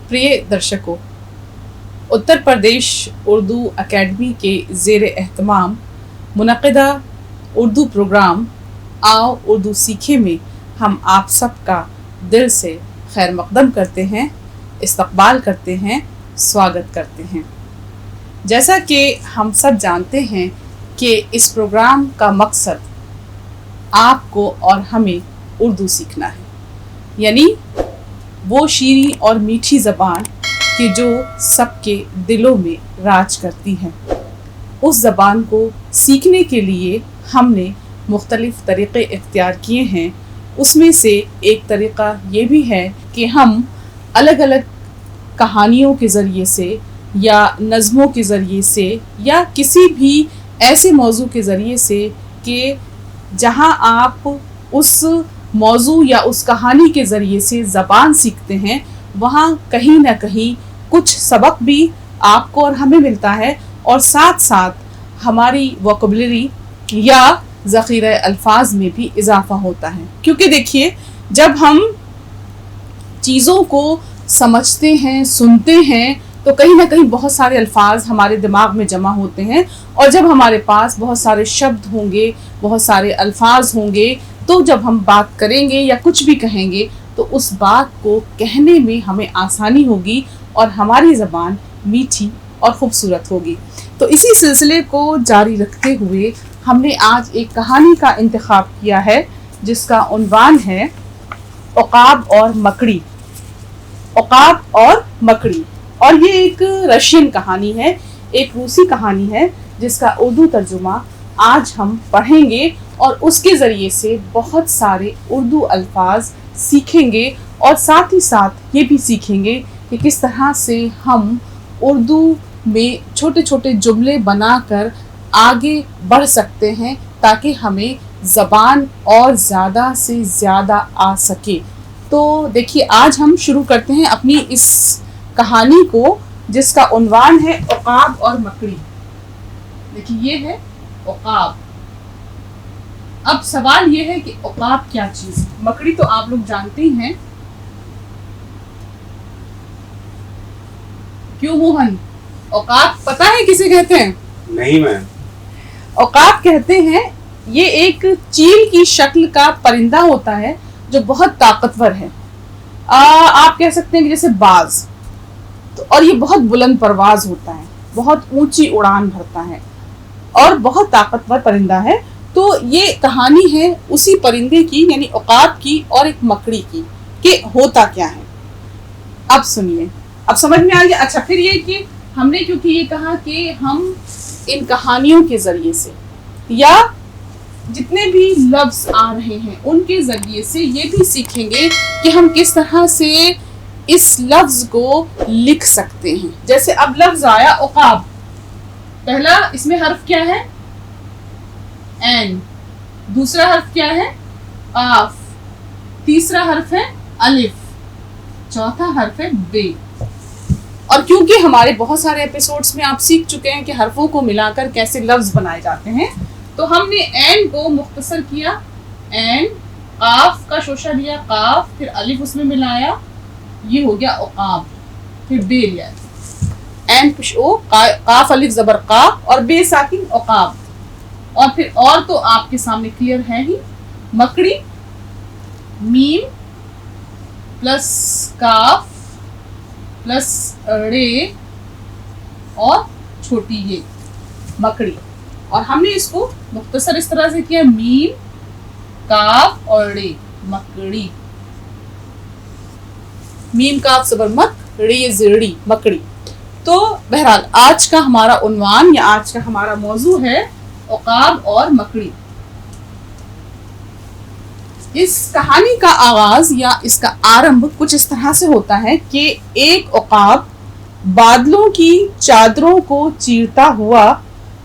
प्रिय दर्शकों, उत्तर प्रदेश उर्दू अकेडमी के ज़ेर एहतमाम मुनक़िदा उर्दू प्रोग्राम आओ उर्दू सीखे में हम आप सबका दिल से खैर मक़दम करते हैं, इस्तक़बाल करते हैं, स्वागत करते हैं। जैसा कि हम सब जानते हैं कि इस प्रोग्राम का मकसद आपको और हमें उर्दू सीखना है, यानी वो शीरीं और मीठी ज़बान कि जो सबके दिलों में राज करती है। उस ज़बान को सीखने के लिए हमने मुख्तलिफ़ तरीक़े इख्तियार किए हैं। उसमें से एक तरीक़ा ये भी है कि हम अलग अलग कहानियों के ज़रिए से या नज़मों के ज़रिए से या किसी भी ऐसे मौजू के ज़रिए से कि जहाँ आप उस मौजू या उस कहानी के ज़रिए से ज़बान सीखते हैं, वहाँ कहीं ना कहीं कुछ सबक भी आपको और हमें मिलता है और साथ साथ हमारी वोकैबुलरी या ज़ख़ीरा अल्फाज में भी इजाफ़ा होता है। क्योंकि देखिए, जब हम चीज़ों को समझते हैं, सुनते हैं, तो कहीं ना कहीं बहुत सारे अल्फाज हमारे दिमाग में जमा होते हैं और जब हमारे पास बहुत सारे शब्द होंगे, बहुत सारे अल्फाज होंगे, तो जब हम बात करेंगे या कुछ भी कहेंगे तो उस बात को कहने में हमें आसानी होगी और हमारी ज़बान मीठी और ख़ूबसूरत होगी। तो इसी सिलसिले को जारी रखते हुए हमने आज एक कहानी का इंतखाब किया है जिसका उन्वान है उक़ाब और मकड़ी। उक़ाब और मकड़ी, और ये एक रशियन कहानी है, एक रूसी कहानी है जिसका उर्दू तर्जुमा आज हम पढ़ेंगे और उसके ज़रिए से बहुत सारे उर्दू अल्फाज सीखेंगे और साथ ही साथ ये भी सीखेंगे कि किस तरह से हम उर्दू में छोटे छोटे जुमले बनाकर आगे बढ़ सकते हैं ताकि हमें ज़बान और ज़्यादा से ज़्यादा आ सके। तो देखिए, आज हम शुरू करते हैं अपनी इस कहानी को जिसका उन्वान है उक़ाब और मकड़ी। देखिए, ये है उक़ाब। अब सवाल ये है कि उक़ाब क्या चीज़ है? मकड़ी तो आप लोग जानते ही हैं। क्यों मोहन, उक़ाब पता है किसे कहते हैं? नहीं मैम। उक़ाब कहते हैं, ये एक चील की शक्ल का परिंदा होता है जो बहुत ताकतवर है। आप कह सकते हैं कि जैसे बाज। तो और ये बहुत बुलंद परवाज होता है, बहुत ऊंची उड़ान भरता है और बहुत ताकतवर परिंदा है। तो ये कहानी है उसी परिंदे की, यानी उक़ाब की और एक मकड़ी की, कि होता क्या है। अब सुनिए, अब समझ में आ गया। अच्छा, फिर ये कि हमने क्योंकि ये कहा कि हम इन कहानियों के ज़रिए से या जितने भी लफ्ज़ आ रहे हैं उनके ज़रिए से ये भी सीखेंगे कि हम किस तरह से इस लफ्ज़ को लिख सकते हैं। जैसे अब लफ्ज़ आया उक़ाब, पहला इसमें हर्फ क्या है? एन। दूसरा हर्फ क्या है? काफ। तीसरा हर्फ है अलिफ। चौथा हर्फ है बे। और क्योंकि हमारे बहुत सारे एपिसोड्स में आप सीख चुके हैं कि हर्फों को मिलाकर कैसे लफ्ज़ बनाए जाते हैं, तो हमने एन को मुख्तसर किया, एन, काफ का शोशा लिया, काफ, फिर अलिफ उसमें मिलाया, ये हो गया उक़ाब। फिर बे लिया, एन पेश ओ, काफ अलिफ ज़बर का और बे साकिन उक़ाब। और फिर और तो आपके सामने क्लियर है ही, मकड़ी, मीम प्लस काफ प्लस रे और छोटी ये मकड़ी। और हमने इसको मुख्तसर इस तरह से किया, मीम काफ और रे, मकड़ी। मीम काफ ज़बर मक, रे ज़िरड़ी, मकड़ी। तो बहरहाल आज का हमारा उन्वान या आज का हमारा मौजू है उक़ाब और मकड़ी। इस कहानी का आगाज या इसका आरंभ कुछ इस तरह से होता है कि एक उक़ाब बादलों की चादरों को चीरता हुआ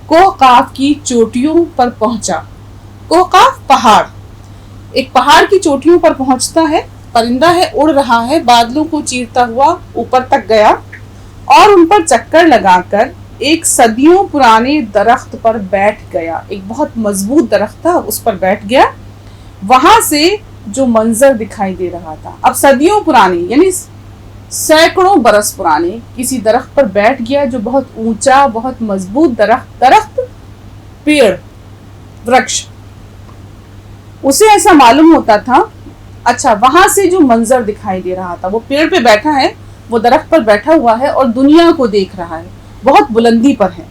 कोहकाफ की चोटियों पर पहुंचा। कोहकाफ पहाड़, एक पहाड़ की चोटियों पर पहुंचता है, परिंदा है, उड़ रहा है, बादलों को चीरता हुआ ऊपर तक गया और उन पर चक्कर लगाकर एक सदियों पुराने दरख्त पर बैठ गया। एक बहुत मजबूत दरख्त था, उस पर बैठ गया। वहां से जो मंजर दिखाई दे रहा था, अब सदियों पुरानी यानी सैकड़ों बरस पुराने किसी दरख्त पर बैठ गया जो बहुत ऊंचा, बहुत मजबूत दरख्त, पेड़, वृक्ष। उसे ऐसा मालूम होता था, अच्छा वहां से जो मंजर दिखाई दे रहा था, वो पेड़ पे बैठा है, वो दरख्त पर बैठा हुआ है और दुनिया को देख रहा है, बहुत बुलंदी पर है।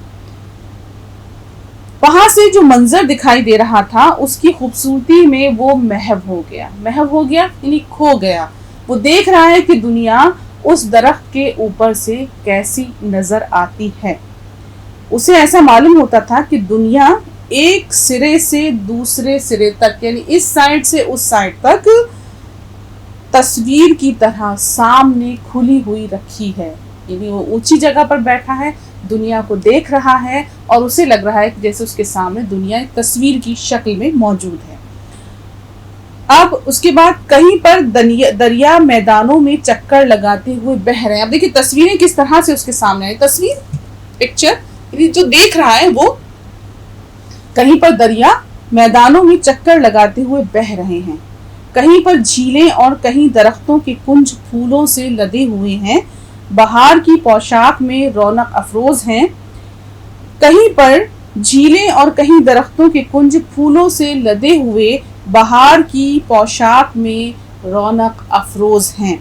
वहां से जो मंजर दिखाई दे रहा था उसकी खूबसूरती में वो महव हो गया यानी खो गया। वो देख रहा है कि दुनिया उस दरख्त के ऊपर से कैसी नजर आती है। उसे ऐसा मालूम होता था कि दुनिया एक सिरे से दूसरे सिरे तक, यानी इस साइड से उस साइड तक तस्वीर की तरह सामने खुली हुई रखी है। यानी वो ऊंची जगह पर बैठा है, दुनिया को देख रहा है और उसे लग रहा है कि जैसे उसके सामने दुनिया एक तस्वीर की शक्ल में मौजूद है। अब उसके बाद कहीं पर दरिया मैदानों में चक्कर लगाते हुए बह रहे हैं। अब देखिए तस्वीरें किस तरह से उसके सामने है, तस्वीर, पिक्चर, जो देख रहा है वो कहीं पर दरिया मैदानों में चक्कर लगाते हुए बह रहे हैं, कहीं पर झीलें और कहीं दरख्तों के कुंज फूलों से लदे हुए हैं, बहार की पोशाक में रौनक अफरोज हैं। कहीं पर झीलें और कहीं दरख्तों के कुंज फूलों से लदे हुए बहार की पोशाक में रौनक अफरोज हैं।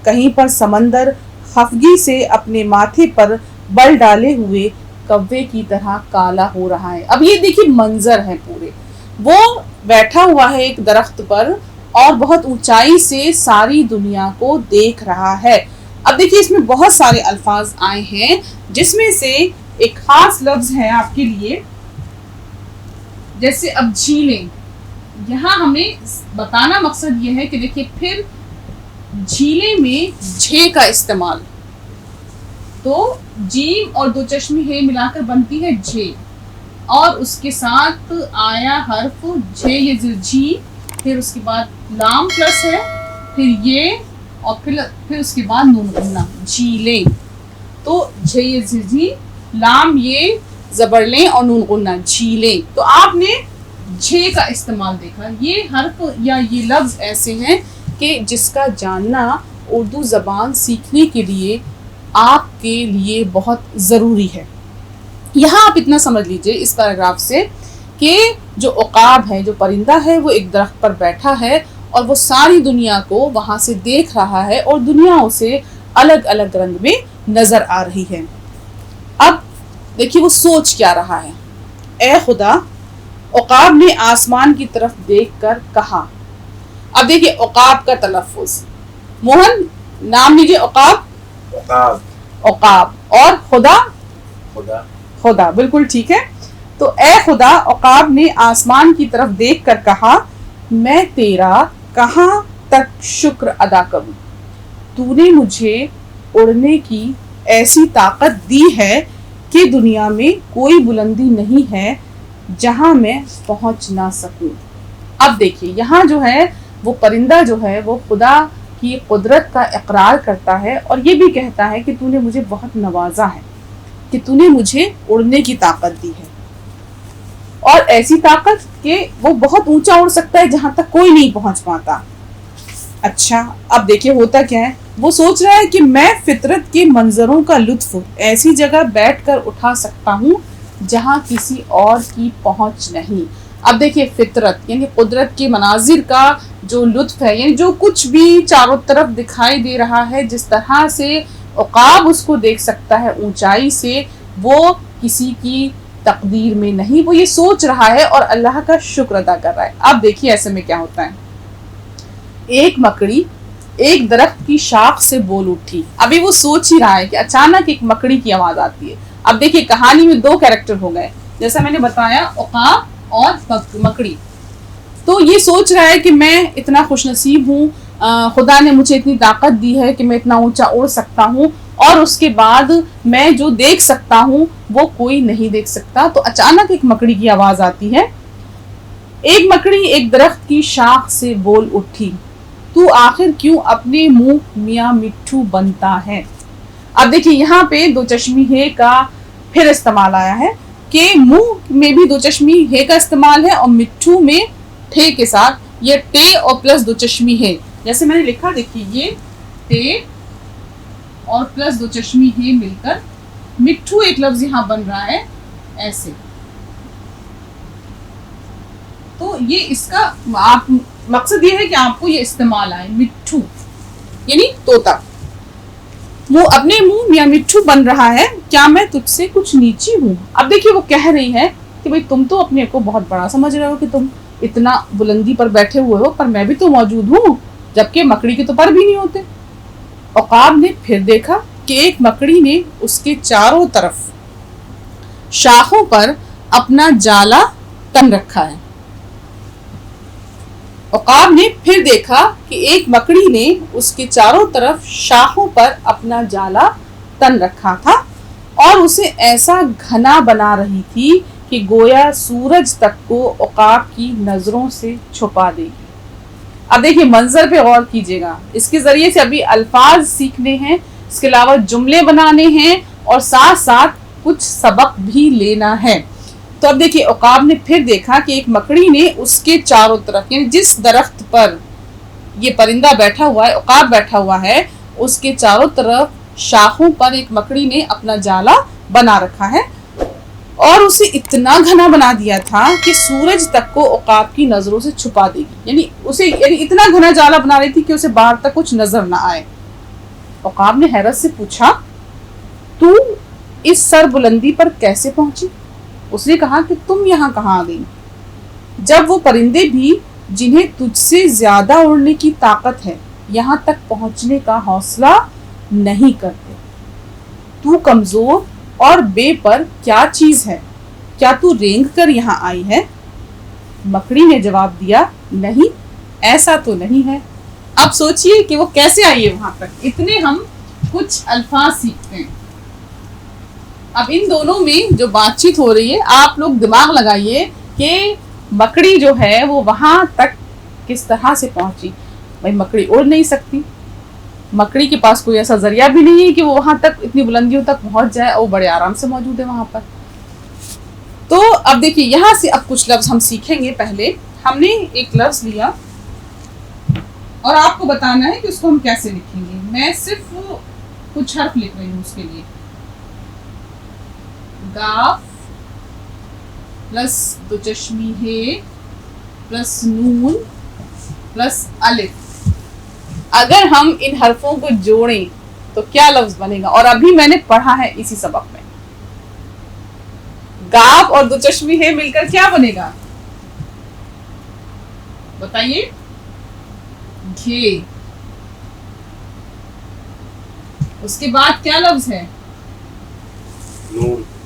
कहीं पर समंदर खफगी से अपने माथे पर बल डाले हुए कव्वे की तरह काला हो रहा है। अब ये देखिए मंजर है पूरे, वो बैठा हुआ है एक दरख्त पर और बहुत ऊंचाई से सारी दुनिया को देख रहा है। अब देखिए इसमें बहुत सारे अल्फाज आए हैं, जिसमें से एक खास लफ्ज है आपके लिए, जैसे अब झीलें। यहाँ हमें बताना मकसद ये है कि देखिए फिर झीलें में झे का इस्तेमाल, तो जीम और दो चश्मे हे मिलाकर बनती है झे, और उसके साथ आया हर्फ झे, ये झी, फिर उसके बाद लाम प्लस है, फिर ये, और फिर उसके बाद नून गुन्ना, झीलें। तो झे ये झी, लाम ये जबरलें और नून गुन्ना, झीलें। तो आपने झे का इस्तेमाल देखा। ये हर्फ या ये लफ्ज ऐसे हैं कि जिसका जानना उर्दू ज़बान सीखने के लिए आपके लिए बहुत ज़रूरी है। यहाँ आप इतना समझ लीजिए इस पैराग्राफ से कि जो उकाब है, जो परिंदा है, वो एक दरख्त पर बैठा है और वो सारी दुनिया को वहाँ से देख रहा है और दुनिया उसे अलग अलग रंग में नज़र आ रही है। अब देखिए वो सोच क्या रहा है। ए खुदा, उकाब ने आसमान की तरफ देखकर कहा। अब देखिए उकाब का तलफ़ुज़, मोहन नाम लीजिए, उकाब, उकाब, और खुदा, खुदा, बिल्कुल ठीक है। तो ए खुदा, उकाब ने आसमान की तरफ देखकर कहा, मैं तेरा कहाँ तक शुक्र अदा करूं। तूने मुझे उड़ने की ऐसी ताकत दी है कि दुनिया में कोई बुलंदी नहीं है जहां मैं पहुंच ना सकूं। अब देखिए यहाँ जो है वो परिंदा जो है वो खुदा की कुदरत का इकरार करता है और ये भी कहता है कि तूने मुझे बहुत नवाजा है, कि तूने मुझे उड़ने की ताकत दी है, और ऐसी ताकत कि वो बहुत ऊंचा उड़ सकता है जहां तक कोई नहीं पहुंच पाता। अच्छा, अब देखिए होता क्या है, वो सोच रहा है कि मैं फितरत के मंजरों का लुत्फ ऐसी जगह बैठकर उठा सकता हूँ जहां किसी और की पहुंच नहीं। अब देखिए फितरत यानी कुदरत के मनाजिर का जो लुत्फ है, यानी जो कुछ भी चारों तरफ दिखाई दे रहा है, जिस तरह से उकाब उसको देख सकता है ऊंचाई से, वो किसी की तकदीर में नहीं। वो ये सोच रहा है और अल्लाह का शुक्र अदा कर रहा है। अब देखिए ऐसे में क्या होता है, एक मकड़ी एक दरख्त की शाख से बोल उठी। अभी वो सोच ही रहा है कि अचानक एक मकड़ी की आवाज आती है। अब देखिए कहानी में दो कैरेक्टर हो गए, जैसा मैंने बताया, उकाब और मकड़ी। तो ये सोच रहा है कि मैं इतना खुशनसीब हूँ, खुदा ने मुझे इतनी ताकत दी है कि मैं इतना ऊंचा उड़ सकता हूँ, और उसके बाद मैं जो देख सकता हूँ वो कोई नहीं देख सकता। तो अचानक एक मकड़ी की आवाज आती है। एक मकड़ी एक दरख्त की शाख से बोल उठी, तू आखिर क्यों अपने मुंह मियाँ मिट्ठू बनता है। अब देखिए यहाँ पे दो चश्मी है का फिर इस्तेमाल आया है कि मुंह में भी दो चश्मी है का इस्तेमाल है और मिट्ठू में ठे के साथ, ये टे और प्लस दो चश्मी है। जैसे मैंने लिखा, देखिए ये टे اور پلس دو چشمی ہے مل کر مٹھو ایک لفظ یہاں بن رہا ہے ایسے. تو یہ اس کا آپ مقصد یہ ہے کہ آپ کو یہ استعمال آئے, مٹھو یعنی طوطا. وہ اپنے منہ میاں مٹھو بن رہا ہے, کیا میں تجھ سے کچھ نیچی ہوں. اب دیکھیے وہ کہہ رہی ہے کہ بھئی تم تو اپنے کو بہت بڑا سمجھ رہے ہو کہ تم اتنا بلندی پر بیٹھے ہوئے ہو, پر میں بھی تو موجود ہوں, جبکہ مکڑی کے تو پر بھی نہیں ہوتے. عقاب نے پھر دیکھا کہ ایک مکڑی نے اس کے چاروں طرف شاخوں پر اپنا جالا تن رکھا ہے. عقاب نے پھر دیکھا کہ ایک مکڑی نے اس کے چاروں طرف شاخوں پر اپنا جالا تن رکھا تھا اور اسے ایسا گھنا بنا رہی تھی کہ گویا سورج تک کو عقاب کی نظروں سے چھپا دے گی. اب دیکھیے منظر پہ غور کیجیے گا, اس کے ذریعے سے ابھی الفاظ سیکھنے ہیں, اس کے علاوہ جملے بنانے ہیں اور ساتھ ساتھ کچھ سبق بھی لینا ہے. تو اب دیکھیے عقاب نے پھر دیکھا کہ ایک مکڑی نے اس کے چاروں طرف, یعنی جس درخت پر یہ پرندہ بیٹھا ہوا ہے, عقاب بیٹھا ہوا ہے, اس کے چاروں طرف شاخوں پر ایک مکڑی نے اپنا جالا بنا رکھا ہے اور اسے اتنا گھنا بنا دیا تھا کہ سورج تک کو عقاب کی نظروں سے چھپا دے گی. یعنی اتنا گھنا جالا بنا رہی تھی کہ اسے باہر تک کچھ نظر نہ آئے. عقاب نے حیرت سے پوچھا, تو اس سر بلندی پر کیسے پہنچی؟ اس نے کہا کہ تم یہاں کہاں آ گئی, جب وہ پرندے بھی جنہیں تجھ سے زیادہ اڑنے کی طاقت ہے یہاں تک پہنچنے کا حوصلہ نہیں کرتے. تو کمزور اور بے پر کیا چیز ہے, کیا تو رینگ کر یہاں آئی ہے؟ مکڑی نے جواب دیا, نہیں ایسا تو نہیں ہے. اب سوچئے کہ وہ کیسے آئی ہے وہاں تک. اتنے ہم کچھ الفاظ سیکھتے ہیں. اب ان دونوں میں جو بات چیت ہو رہی ہے, آپ لوگ دماغ لگائیے کہ مکڑی جو ہے وہ وہاں تک کس طرح سے پہنچی. بھائی مکڑی اڑ نہیں سکتی, مکڑی کے پاس کوئی ایسا ذریعہ بھی نہیں ہے کہ وہ وہاں تک اتنی بلندیوں تک پہنچ جائے, اور بڑے آرام سے موجود ہے وہاں پر. تو اب دیکھیے یہاں سے اب کچھ لفظ ہم سیکھیں گے. پہلے ہم نے ایک لفظ لیا اور آپ کو بتانا ہے کہ اس کو ہم کیسے لکھیں گے. میں صرف کچھ حرف لکھ رہی ہوں اس کے لیے. گاف پلس دو چشمی ہے پلس نون پلس الف. اگر ہم ان حرفوں کو جوڑیں تو کیا لفظ بنے گا؟ اور ابھی میں نے پڑھا ہے اسی سبق میں. گاف اور دو چشمی ہے مل کر کیا بنے گا بتائیے؟ گھے. اس کے بعد کیا لفظ ہے؟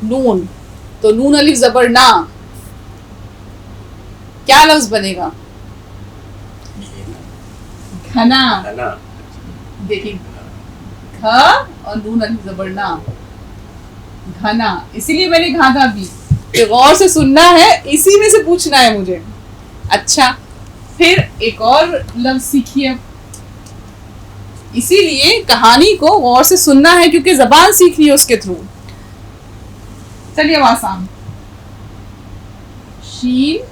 نون. تو نون الف زبر نا, کیا لفظ بنے گا؟ گھنا. دیکھیے گھ اور نون الف زبر نا, گھنا. اسی لیے میں نے کہا تھا ابھی کہ غور سے سننا ہے, اسی میں سے پوچھنا ہے مجھے. اچھا پھر ایک اور لفظ سیکھیے. اسی لیے کہانی کو غور سے سننا ہے کیونکہ زبان سیکھنی ہے اس کے تھرو. چلیے اب آسان. شین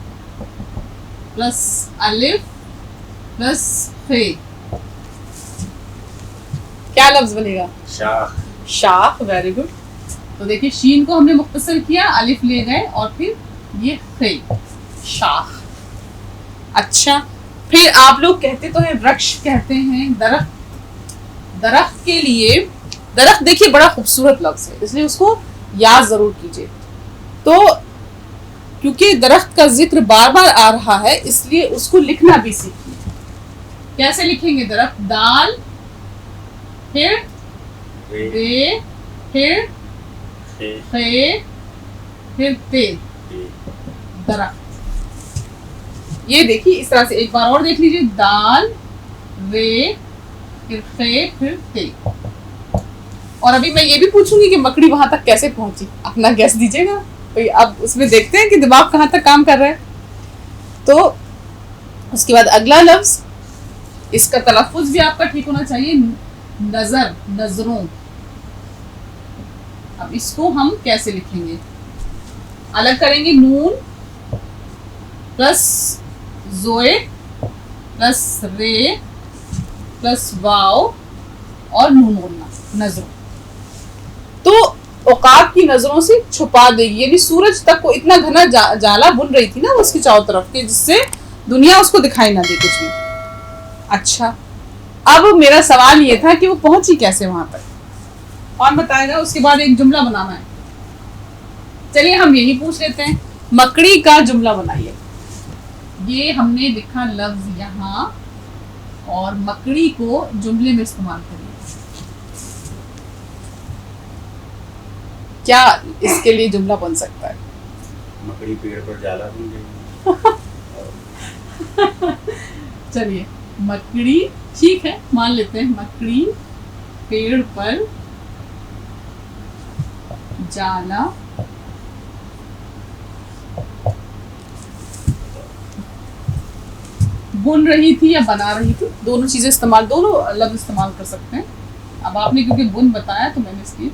پلس الف پلس خے, کیا لفظ بنے گا؟ شاخ. شاخ. Very good. تو دیکھیے شین کو ہم نے مختصر کیا, الف لے گئے اور پھر یہ خے, شاخ. اچھا پھر آپ لوگ کہتے تو ہیں ورکش کہتے ہیں درخت. درخت کے لیے, درخت دیکھیے بڑا خوبصورت لفظ ہے, اس لیے اس کو یاد ضرور کیجیے. تو کیونکہ درخت کا ذکر بار بار آ رہا ہے اس لیے اس کو لکھنا بھی سیکھیے. کیسے لکھیں گے؟ درخت. دال پھر رے پھر خے پھر تے, درخت. یہ دیکھیے اس طرح سے ایک بار اور دیکھ لیجیے. دال رے پھر خے پھر تے. اور ابھی میں یہ بھی پوچھوں گی کہ مکڑی وہاں تک کیسے پہنچی, اپنا گیس دیجیے گا. اب اس میں دیکھتے ہیں کہ دماغ کہاں تک کام کر رہا ہے. تو اس کے بعد اگلا لفظ, اس کا تلفظ بھی آپ کا ٹھیک ہونا چاہیے. نظر, نظروں. اب اس کو ہم کیسے لکھیں گے؟ الگ کریں گے. نون پلس زوئے پلس رے پلس واو اور نون غنہ نظروں. تو عقاب کی نظروں سے چھپا دے گی، یعنی سورج تک کو اتنا گھنا جالا بن رہی تھی نا اس کی چاروں طرف کے، جس سے دنیا اس کو دکھائی نہ دے کچھ بھی. اچھا اب میرا سوال یہ تھا کہ وہ پہنچی کیسے وہاں تک؟ کون بتائے گا؟ اس کے بعد ایک جملہ بنانا ہے. چلیے ہم یہی پوچھ لیتے ہیں، مکڑی کا جملہ بنائیے. یہ ہم نے لکھا لفظ یہاں اور مکڑی کو جملے میں استعمال کریے. کیا اس کے لیے جملہ بن سکتا ہے؟ مکڑی پیڑ پر جالا بن گئی. چلیے مکڑی ٹھیک ہے مان لیتے ہیں، مکڑی پیڑ پر جالا بن رہی تھی یا بنا رہی تھی، دونوں چیزیں استعمال، دونوں لفظ استعمال کر سکتے ہیں. اب آپ نے کیونکہ بن بتایا تو میں نے اس کی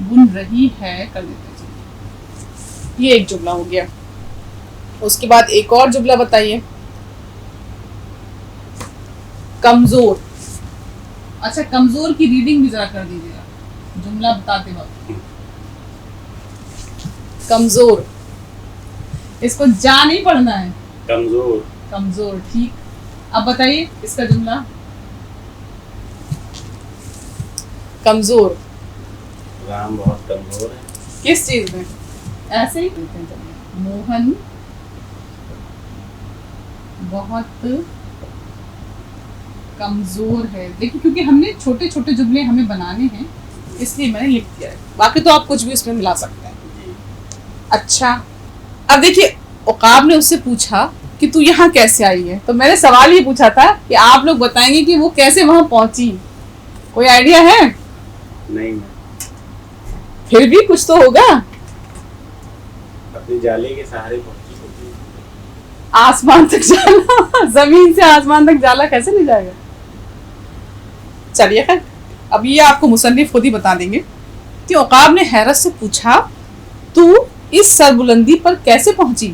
بن رہی ہے کر دیتے ہیں. یہ ایک جملہ ہو گیا. اس کے بعد ایک اور جملہ بتائیے. کمزور. اچھا کمزور کی ریڈنگ بھی ذرا کر دیجیے گا جملہ بتاتے وقت. کمزور، اس کو جا نہیں پڑھنا ہے. کمزور. کمزور ٹھیک. اب بتائیے اس کا جملہ. کمزور، رام بہت کمزور ہے. کس چیز میں؟ ایسے ہی کہتے ہیں. موہن بہت کمزور ہے. دیکھیں کیونکہ ہم نے چھوٹے چھوٹے جملے ہمیں بنانے ہیں اس لیے میں نے لکھ دیا ہے، باقی تو آپ کچھ بھی اس میں ملا سکتے ہیں. اچھا اب دیکھیے عقاب نے اس سے پوچھا کہ تو یہاں کیسے آئی ہے، تو میں نے سوال یہ پوچھا تھا کہ آپ لوگ بتائیں گے کہ وہ کیسے وہاں پہنچی. کوئی آئیڈیا ہے؟ نہیں. پھر بھی کچھ تو ہوگا. اپنے جالے کے سہارے پہنچی ہوگی. آسمان تک جالا، زمین سے آسمان تک جالا کیسے نہیں جائے گا؟ چلیے خیر اب یہ آپ کو مصنف خود ہی بتا دیں گے. کہ عقاب نے حیرت سے پوچھا تو اس سربلندی پر کیسے پہنچی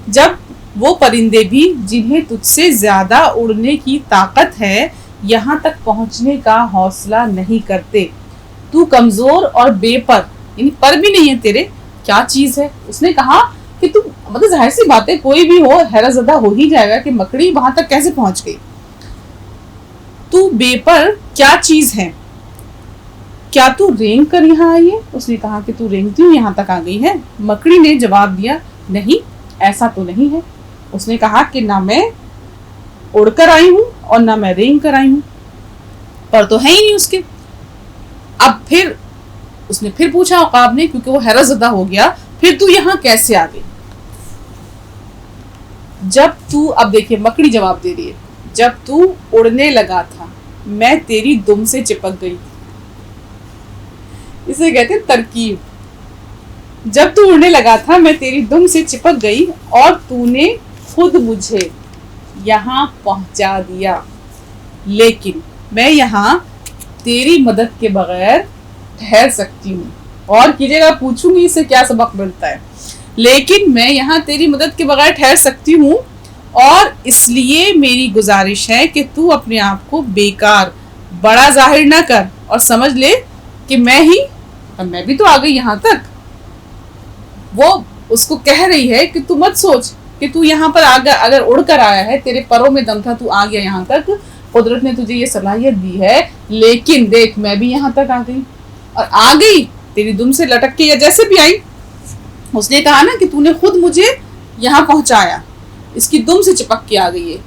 جب وہ پرندے بھی جنہیں تجھ سے زیادہ اڑنے کی طاقت ہے یہاں تک پہنچنے کا حوصلہ نہیں کرتے. تو کمزور اور بے پر، یعنی پر بھی نہیں ہے تیرے، کیا چیز ہے؟ اس نے کہا کہ تو مطلب ظاہر سی بات ہے کوئی بھی ہو حیرت زدہ ہو ہی جائے گا کہ مکڑی وہاں تک کیسے پہنچ گئی. تو بے پر کیا چیز ہے؟ کیا تو رینگ کر یہاں آئی ہے؟ اس نے کہا کہ تو رینگتی ہوں یہاں تک آ گئی ہے. مکڑی نے جواب دیا نہیں ایسا تو نہیں ہے. اس نے کہا کہ نہ میں اڑ کر آئی ہوں اور نہ میں رینگ کر آئی ہوں، پر تو ہے ہی نہیں اس کے. اب پھر اس نے پھر پوچھا عقاب نے، کیونکہ وہ حیرت زدہ ہو گیا، پھر تو یہاں کیسے آ گئی؟ جب تو، اب دیکھیے مکڑی جواب دے رہی ہے، جب تو اڑنے لگا تھا میں تیری دم سے چپک گئی. اسے کہتے ہیں ترکیب. جب تو اڑنے لگا تھا میں تیری دم سے چپک گئی اور تو نے خود مجھے یہاں پہنچا دیا، لیکن میں یہاں تیری مدد کے بغیر ٹھہر سکتی ہوں. اور کیجیے گا پوچھوں گی اس سے کیا سبق ملتا ہے. لیکن میں یہاں تیری مدد کے بغیر ٹھہر سکتی ہوں اور اس لیے میری گزارش ہے کہ تو اپنے آپ کو بیکار بڑا ظاہر نہ کر اور سمجھ لے کہ میں بھی تو آ گئی یہاں تک. وہ اس کو کہہ رہی ہے کہ تو مت سوچ کہ تو یہاں پر اگر اڑ کر آیا ہے، تیرے پروں میں دم تھا، تو آ گیا یہاں تک، قدرت نے تجھے یہ صلاحیت دی ہے، لیکن دیکھ میں بھی یہاں تک آ گئی اور آ گئی تیری دم سے لٹک کے یا جیسے بھی آئی. اس نے کہا نا کہ تو نے خود مجھے یہاں پہنچایا، اس کی دم سے چپک کے آ گئی ہے.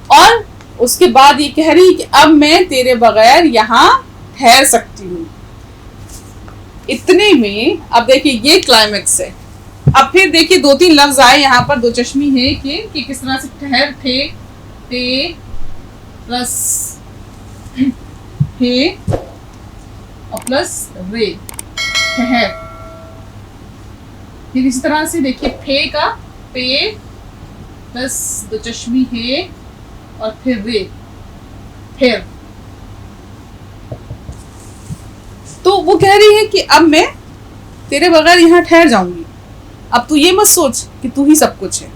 اور اس کے بعد یہ کہہ رہی کہ اب میں تیرے بغیر یہاں ٹھہر سکتی ہوں. اتنے میں اب دیکھیے یہ کلائمیکس ہے. اب پھر دیکھیے دو تین لفظ آئے یہاں پر، دو چشمی ہے کہ کس طرح سے ٹھہر تھے تے پلس ہے اور پلس رے ٹھہر. پھر اسی طرح سے دیکھیے پھے کا پے پلس دو چشمی ہے اور پھر رے پھر. تو وہ کہہ رہی ہے کہ اب میں تیرے بغیر یہاں ٹھہر جاؤں گی، اب تو یہ مت سوچ کہ تو ہی سب کچھ ہے.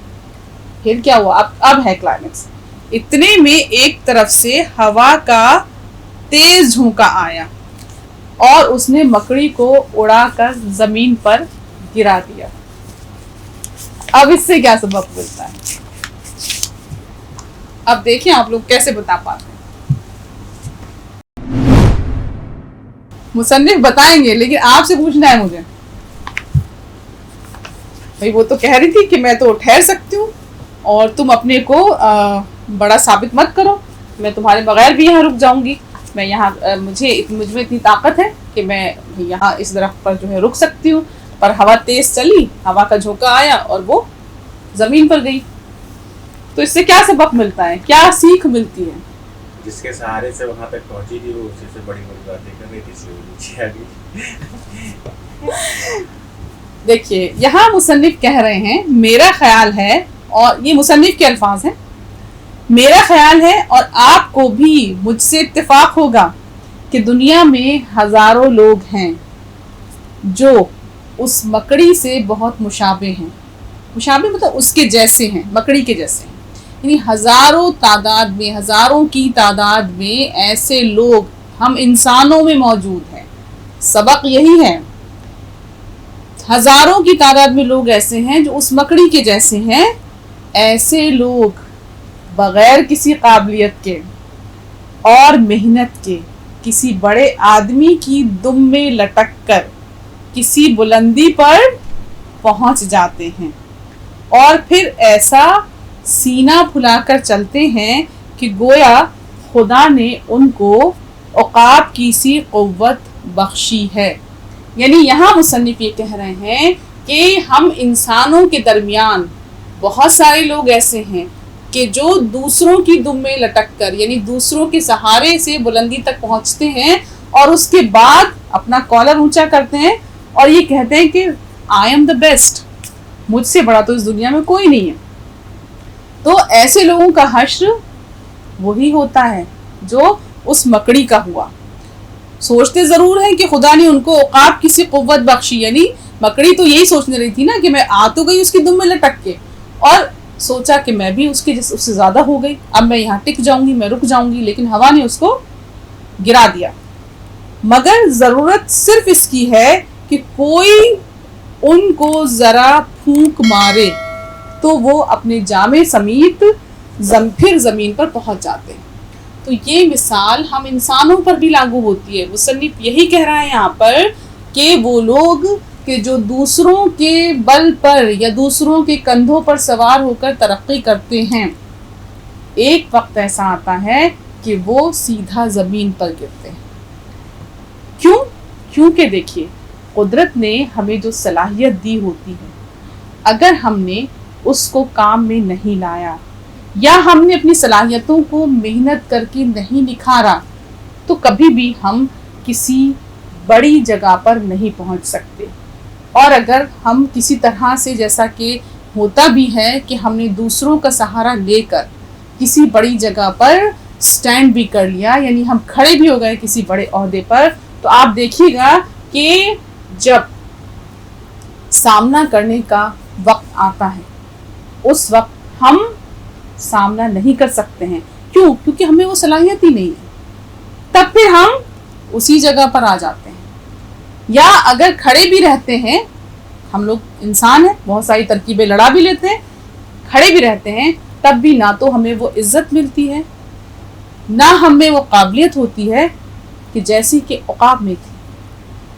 پھر کیا ہوا؟ اب ہے کلائمیکس. اتنے میں ایک طرف سے ہوا کا तेज झोंका आया और उसने मकड़ी को उड़ाकर जमीन पर गिरा दिया। अब इससे क्या सबक मिलता है? अब देखिए आप लोग कैसे बता पाते हैं। मुसन्निफ बताएंगे, लेकिन आपसे पूछना है मुझे। भाई वो तो कह रही थी कि मैं तो ठहर सकती हूँ और तुम अपने को बड़ा साबित मत करो, मैं तुम्हारे बगैर भी यहाँ रुक जाऊंगी। मैं यहाँ मुझमें इतनी ताकत है कि मैं यहाँ इस दरख्त पर जो है रुक सकती हूँ। पर हवा तेज चली, हवा का झोंका आया और वो जमीन पर गई। तो इससे क्या सबक मिलता है, क्या सीख मिलती है? जिसके सहारे से वहां तक पहुंची थी वो उसी से बड़ी बड़ी बातें कर रही थी, इसलिए वो नीचे आ गई। देखिए यहाँ मुसन्निफ कह रहे हैं, मेरा ख्याल है, और ये मुसन्निफ के अल्फाज हैं, मेरा ख्याल है और आपको भी मुझसे इत्तेफाक होगा कि दुनिया में हजारों लोग हैं जो उस मकड़ी से बहुत मुशाबे हैं। मुशाबे मतलब उसके जैसे हैं, मकड़ी के जैसे हैं। यानी हजारों तादाद में, हजारों की तादाद में ऐसे लोग हम इंसानों में मौजूद हैं। सबक यही है, हजारों की तादाद में लोग ऐसे हैं जो उस मकड़ी के जैसे हैं। ऐसे लोग बगैर किसी काबिलियत के और मेहनत के किसी बड़े आदमी की दुम में लटक कर किसी बुलंदी पर पहुंच जाते हैं और फिर ऐसा सीना फुलाकर चलते हैं कि गोया खुदा ने उनको औकाब की सी क़ुव्वत बख्शी है। यानी यहाँ मुसन्निफ ये कह रहे हैं कि हम इंसानों के दरमियान बहुत सारे लोग ऐसे हैं कि जो दूसरों की दुम में लटक कर, यानी दूसरों के सहारे से बुलंदी तक पहुंचते हैं और उसके बाद अपना कॉलर ऊंचा करते हैं और ये कहते हैं कि आई एम द बेस्ट, मुझसे बड़ा तो इस दुनिया में कोई नहीं है। तो ऐसे लोगों का हश्र वही होता है जो उस मकड़ी का हुआ। सोचते जरूर हैं कि खुदा ने उनको औकाब की सी कुव्वत बख्शी, यानी मकड़ी तो यही सोचने रही थी ना कि मैं आ तो गई उसकी दुम में लटक के, और सोचा कि मैं भी उससे ज्यादा हो गई, अब मैं यहाँ टिक जाऊंगी, मैं रुक जाऊंगी, लेकिन हवा ने उसको गिरा दिया। मगर जरूरत सिर्फ इसकी है कि कोई उनको जरा फूंक मारे तो वो अपने जामे समीत फिर जमीन पर पहुंच जाते हैं। तो ये मिसाल हम इंसानों पर भी लागू होती है। मुसन्निफ यही कह रहा है यहाँ पर कि वो लोग कि जो दूसरों के बल पर या दूसरों के कंधों पर सवार होकर तरक्की करते हैं, एक वक्त ऐसा आता है कि वो सीधा जमीन पर गिरते हैं। क्यों? क्योंकि देखिए, कुदरत ने हमें जो सलाहियत दी होती है, अगर हमने उसको काम में नहीं लाया या हमने अपनी सलाहियतों को मेहनत करके नहीं निखारा, तो कभी भी हम किसी बड़ी जगह पर नहीं पहुंच सकते। और अगर हम किसी तरह से, जैसा कि होता भी है कि हमने दूसरों का सहारा लेकर किसी बड़ी जगह पर स्टैंड भी कर लिया, यानी हम खड़े भी हो गए किसी बड़े ओहदे पर, तो आप देखिएगा कि जब सामना करने का वक्त आता है उस वक्त हम सामना नहीं कर सकते हैं। क्यों? क्योंकि हमें वो सलाहियत ही नहीं है। तब फिर हम उसी जगह पर आ जाते हैं। या अगर खड़े भी रहते हैं, हम लोग इंसान हैं, बहुत सारी तरकीबें लड़ा भी लेते हैं, खड़े भी रहते हैं, तब भी ना तो हमें वो इज्जत मिलती है, ना हमें वो काबिलियत होती है कि जैसी कि औकाब में थी।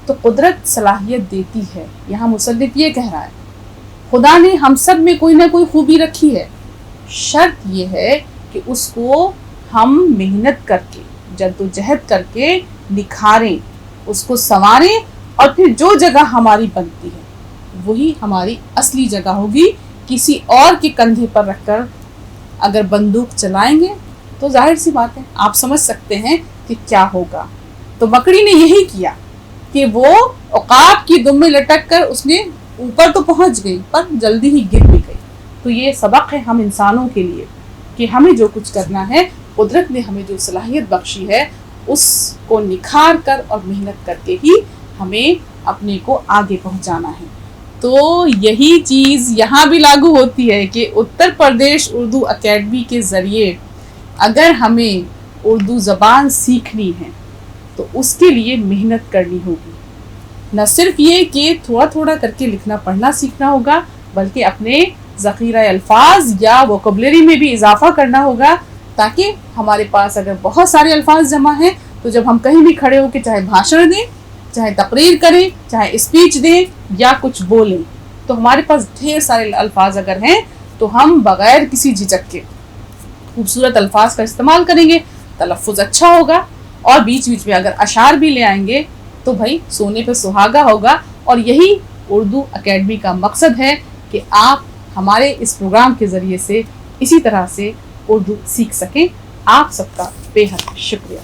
तो कुदरत सलाहियत देती है। यहाँ मुसन्निफ ये कह रहा है, खुदा ने हम सब में कोई ना कोई खूबी रखी है, शर्त ये है कि उसको हम मेहनत करके, जद्दोजहद करके निखारें, उसको संवारें, और फिर जो जगह हमारी बनती है वही हमारी असली जगह होगी। किसी और के कंधे पर रखकर अगर बंदूक चलाएंगे तो जाहिर सी बात है, आप समझ सकते हैं कि क्या होगा। तो मकड़ी ने यही किया कि वो औकाब की दुम में लटक कर उसने ऊपर तो पहुंच गई पर जल्दी ही गिर भी गई। तो ये सबक है हम इंसानों के लिए कि हमें जो कुछ करना है, कुदरत ने हमें जो सलाहियत बख्शी है उसको निखार कर और मेहनत करके ही हमें अपने को आगे पहुंचाना है। तो यही चीज़ यहाँ भी लागू होती है कि उत्तर प्रदेश उर्दू एकेडमी के ज़रिए अगर हमें उर्दू ज़बान सीखनी है تو اس کے لیے محنت کرنی ہوگی. نہ صرف یہ کہ تھوڑا تھوڑا کر کے لکھنا پڑھنا سیکھنا ہوگا بلکہ اپنے ذخیرہ الفاظ یا ووکیبلری میں بھی اضافہ کرنا ہوگا تاکہ ہمارے پاس اگر بہت سارے الفاظ جمع ہیں تو جب ہم کہیں بھی کھڑے ہو کے چاہے بھاشن دیں, چاہے تقریر کریں, چاہے اسپیچ دیں یا کچھ بولیں تو ہمارے پاس ڈھیر سارے الفاظ اگر ہیں تو ہم بغیر کسی جھجک کے خوبصورت الفاظ کا استعمال کریں گے, تلفظ اچھا ہوگا اور بیچ بیچ میں اگر اشعار بھی لے آئیں گے تو بھائی سونے پہ سہاگا ہوگا. اور یہی اردو اکیڈمی کا مقصد ہے کہ آپ ہمارے اس پروگرام کے ذریعے سے اسی طرح سے اردو سیکھ سکیں. آپ سب کا بے حد شکریہ.